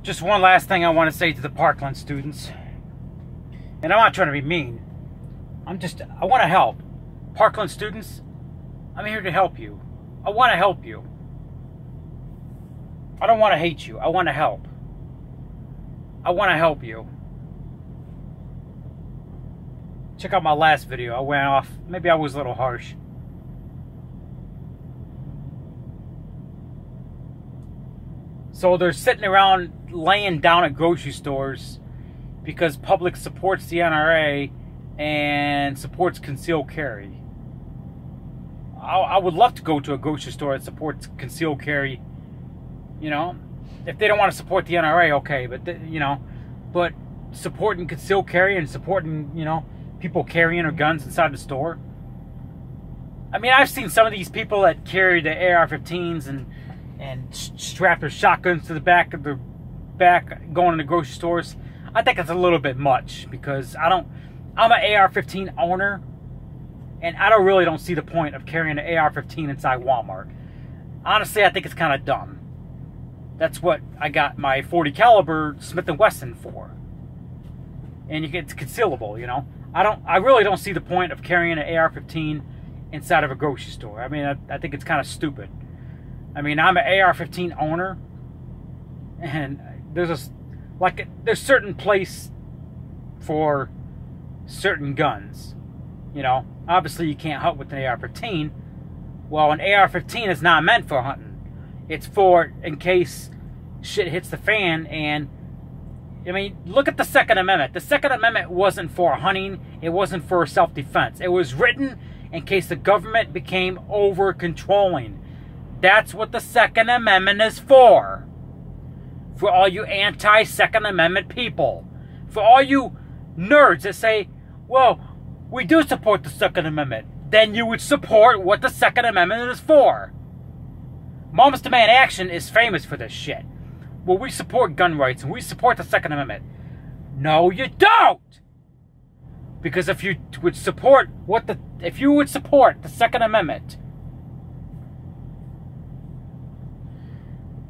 Just one last thing I want to say to the Parkland students. And I'm not trying to be mean. I want to help. Parkland students, I'm here to help you. I want to help you. I don't want to hate you. I want to help. I want to help you. Check out my last video. I went off. Maybe I was a little harsh. So they're sitting around laying down at grocery stores because public supports the NRA and supports concealed carry. I would love to go to a grocery store that supports concealed carry. You know, if they don't want to support the NRA, okay, but but supporting concealed carry and supporting, people carrying their guns inside the store. I mean, I've seen some of these people that carry the AR-15s and strap their shotguns to the back of their back going to grocery stores. I think it's a little bit much because I'm an AR-15 owner, and I really don't see the point of carrying an AR-15 inside Walmart. Honestly, I think it's kind of dumb. That's what I got my .40 caliber Smith & Wesson for. And it's concealable, I really don't see the point of carrying an AR-15 inside of a grocery store. I mean, I think it's kind of stupid. I mean, I'm an AR-15 owner, and there's certain place for certain guns. Obviously you can't hunt with an AR-15. Well, an AR-15 is not meant for hunting. It's for in case shit hits the fan. And I mean, look at the Second Amendment. The Second Amendment wasn't for hunting. It wasn't for self-defense. It was written in case the government became over-controlling. That's what the Second Amendment is for. For all you anti-Second Amendment people. For all you nerds that say, well, we do support the Second Amendment. Then you would support what the Second Amendment is for. Moms Demand Action is famous for this shit. Well, we support gun rights and we support the Second Amendment. No, you don't! Because if you would support the Second Amendment,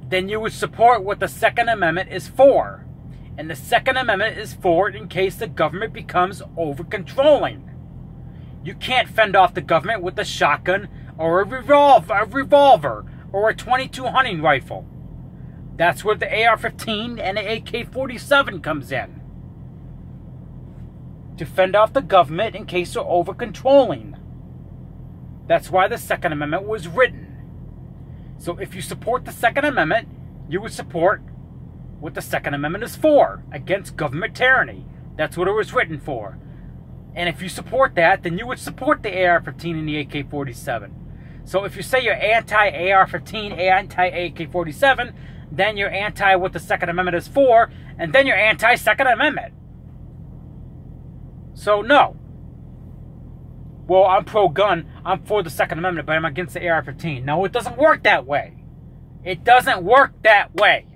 then you would support what the Second Amendment is for. And the Second Amendment is for in case the government becomes over-controlling. You can't fend off the government with a shotgun or a revolver or a .22 hunting rifle. That's where the AR-15 and the AK-47 comes in. To fend off the government in case they're over-controlling. That's why the Second Amendment was written. So if you support the Second Amendment, you would support what the Second Amendment is for, against government tyranny. That's what it was written for. And if you support that, then you would support the AR-15 and the AK-47. So if you say you're anti-AR-15, anti-AK-47, then you're anti what the Second Amendment is for, and then you're anti-Second Amendment. So no. Well, I'm pro-gun, I'm for the Second Amendment, but I'm against the AR-15. No, it doesn't work that way. It doesn't work that way.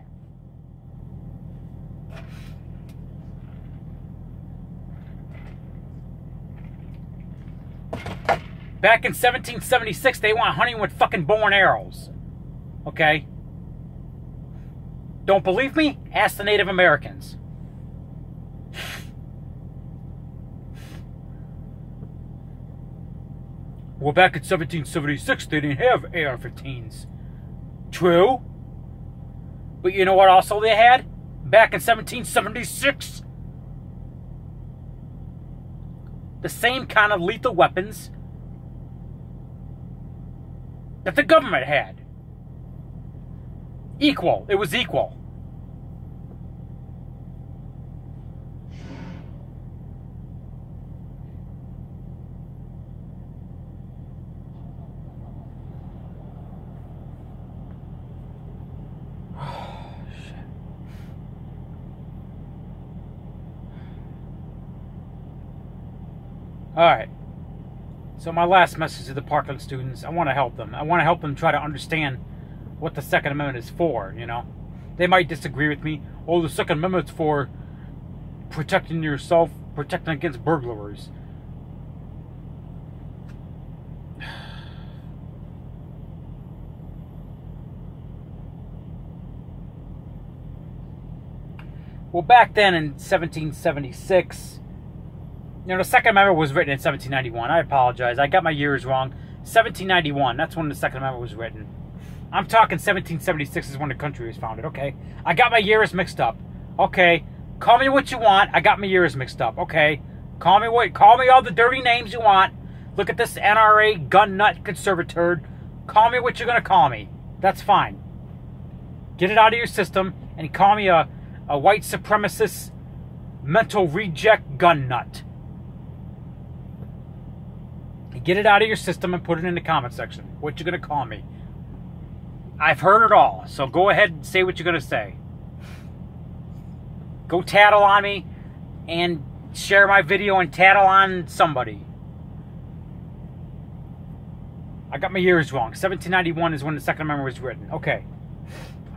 Back in 1776, they went hunting with fucking bow and arrows. Okay? Don't believe me? Ask the Native Americans. Well, back in 1776, they didn't have AR-15s. True. But you know what also they had? Back in 1776? The same kind of lethal weapons that the government had. Equal. It was equal. Alright. So my last message to the Parkland students, I want to help them. I want to help them try to understand what the Second Amendment is for, They might disagree with me. Oh, the Second Amendment's for protecting yourself, protecting against burglars. Well, back then in 1776, you know, the Second Amendment was written in 1791. I apologize. I got my years wrong. 1791, that's when the Second Amendment was written. I'm talking 1776 is when the country was founded. Okay, I got my years mixed up. Okay, call me what you want. I got my years mixed up. Okay, call me all the dirty names you want. Look at this NRA gun nut conservator. Call me what you're gonna call me. That's fine. Get it out of your system and call me a white supremacist mental reject gun nut. Get it out of your system and put it in the comment section. What you gonna call me? I've heard it all, so go ahead and say what you're gonna say. Go tattle on me and share my video and tattle on somebody. I got my years wrong. 1791 is when the Second Amendment was written. Okay.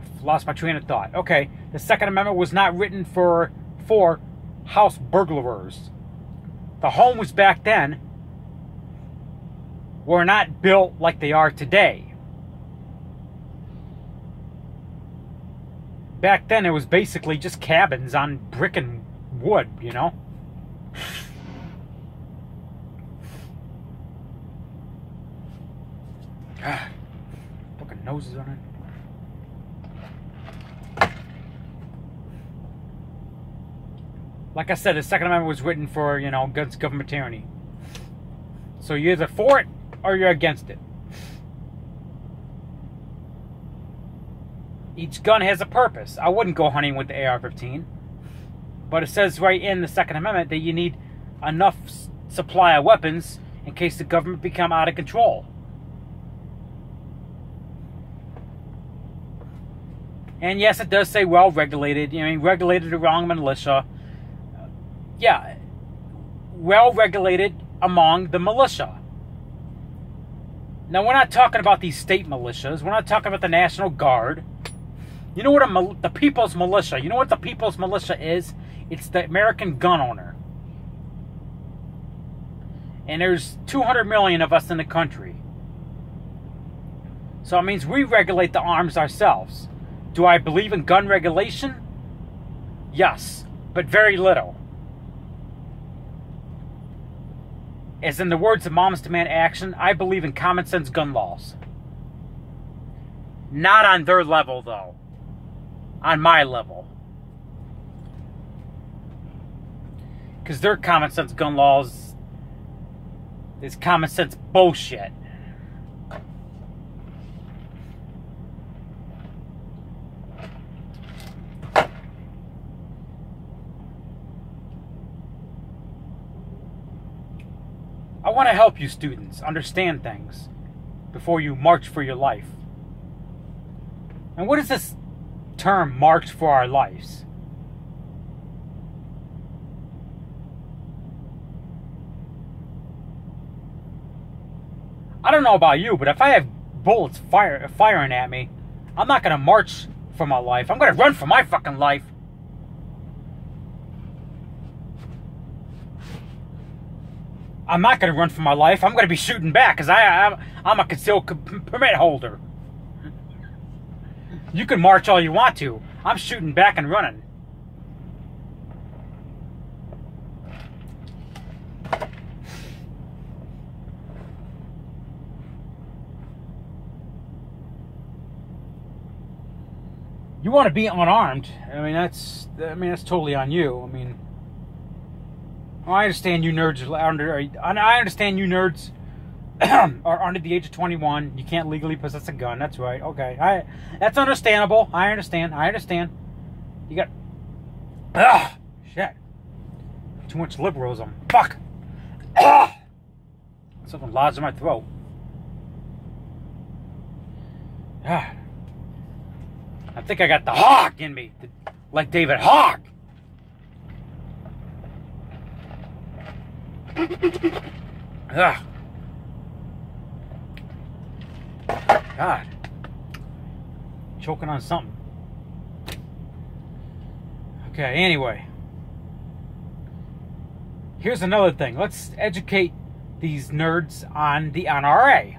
I've lost my train of thought. Okay. The Second Amendment was not written for house burglars. The homes back then were not built like they are today. Back then, it was basically just cabins on brick and wood, you know? Fucking noses on it. Like I said, the Second Amendment was written for, you know, against government tyranny. So you're either for it or you're against it. Each gun has a purpose. I wouldn't go hunting with the AR-15. But it says right in the Second Amendment that you need enough supply of weapons in case the government become out of control. And yes, it does say well-regulated. You know, regulated among militia. Yeah, well-regulated among the militia. Now, we're not talking about these state militias. We're not talking about the National Guard. You know what the People's Militia, you know what the People's Militia is? It's the American gun owner. And there's 200 million of us in the country. So it means we regulate the arms ourselves. Do I believe in gun regulation? Yes, but very little. As in the words of Moms Demand Action, I believe in common sense gun laws. Not on their level, though. On my level. Because their common sense gun laws is common sense bullshit. I want to help you students understand things before you march for your life. And what is this term, march for our lives? I don't know about you, but if I have bullets firing at me, I'm not going to march for my life. I'm going to run for my fucking life. I'm not going to run for my life. I'm going to be shooting back because I'm a concealed permit holder. You can march all you want to. I'm shooting back and running. You want to be unarmed? I mean, that's totally on you. I mean, I understand you nerds I understand you nerds are under the age of 21. You can't legally possess a gun. That's right. Okay. That's understandable. I understand. You got... Ugh! Shit. Too much liberalism. Fuck! Ugh! Something lodged in my throat. Ah. I think I got the hog in me. Like David Hogg. Ugh. God. Choking on something. Okay, anyway. Here's another thing. Let's educate these nerds on the NRA.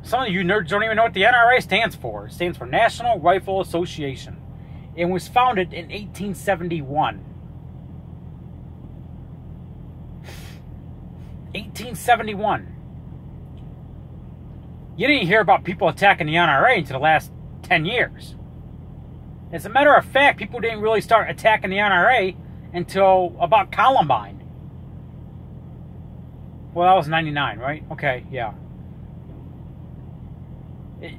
Some of you nerds don't even know what the NRA stands for. It stands for National Rifle Association. It was founded in 1871. 1871. You didn't hear about people attacking the NRA until the last 10 years. As a matter of fact, people didn't really start attacking the NRA until about Columbine. Well, that was 99, right? Okay, yeah.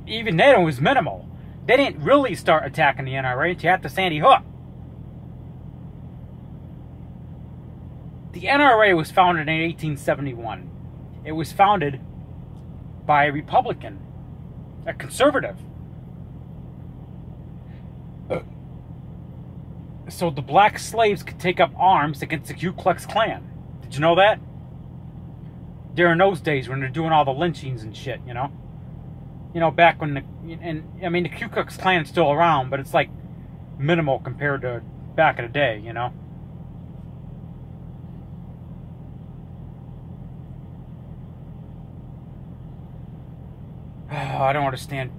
Even then, it was minimal. They didn't really start attacking the NRA until after Sandy Hook. The NRA was founded in 1871. It was founded by a Republican, a conservative. So the black slaves could take up arms against the Ku Klux Klan. Did you know that? During those days when they're doing all the lynchings and shit, you know? You know, back when the Ku Klux Klan is still around, but it's like minimal compared to back in the day, you know? Oh, I don't understand.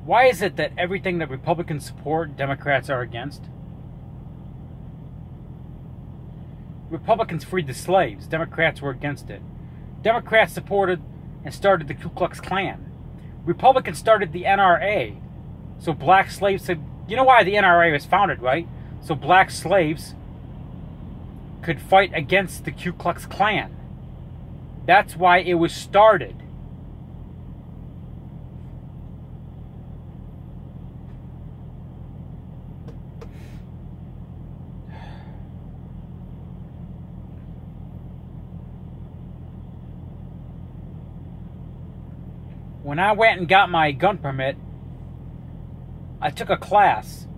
Why is it that everything that Republicans support, Democrats are against? Republicans freed the slaves. Democrats were against it. Democrats supported and started the Ku Klux Klan. Republicans started the NRA. So black slaves said, you know why the NRA was founded, right? So black slaves could fight against the Ku Klux Klan. That's why it was started. When I went and got my gun permit, I took a class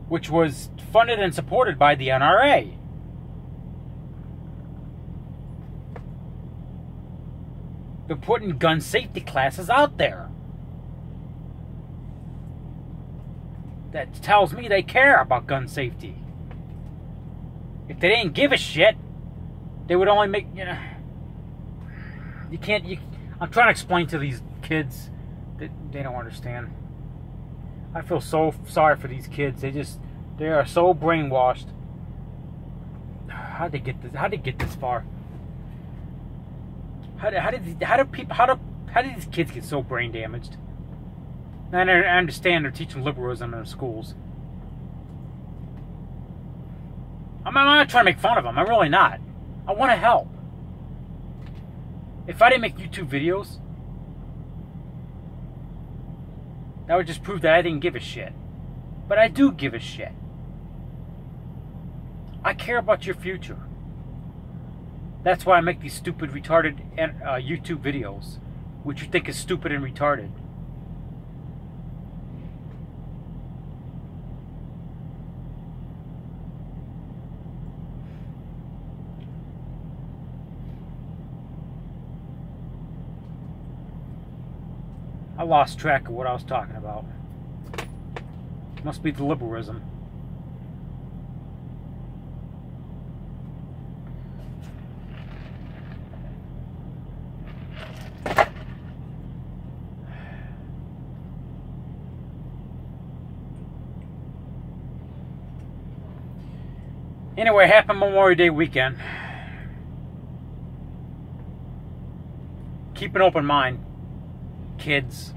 which was funded and supported by the NRA. They're putting gun safety classes out there. That tells me they care about gun safety. If they didn't give a shit, they would only make, you know, I'm trying to explain to these kids that they don't understand. I feel so sorry for these kids. They are so brainwashed. How'd they get this? How'd they get this far? How did these kids get so brain damaged? And I understand they're teaching liberalism in their schools. I'm not trying to make fun of them. I'm really not. I want to help. If I didn't make YouTube videos, that would just prove that I didn't give a shit. But I do give a shit. I care about your future. That's why I make these stupid, retarded YouTube videos, which you think is stupid and retarded. I lost track of what I was talking about. Must be the liberalism. Anyway, happy Memorial Day weekend. Keep an open mind, kids.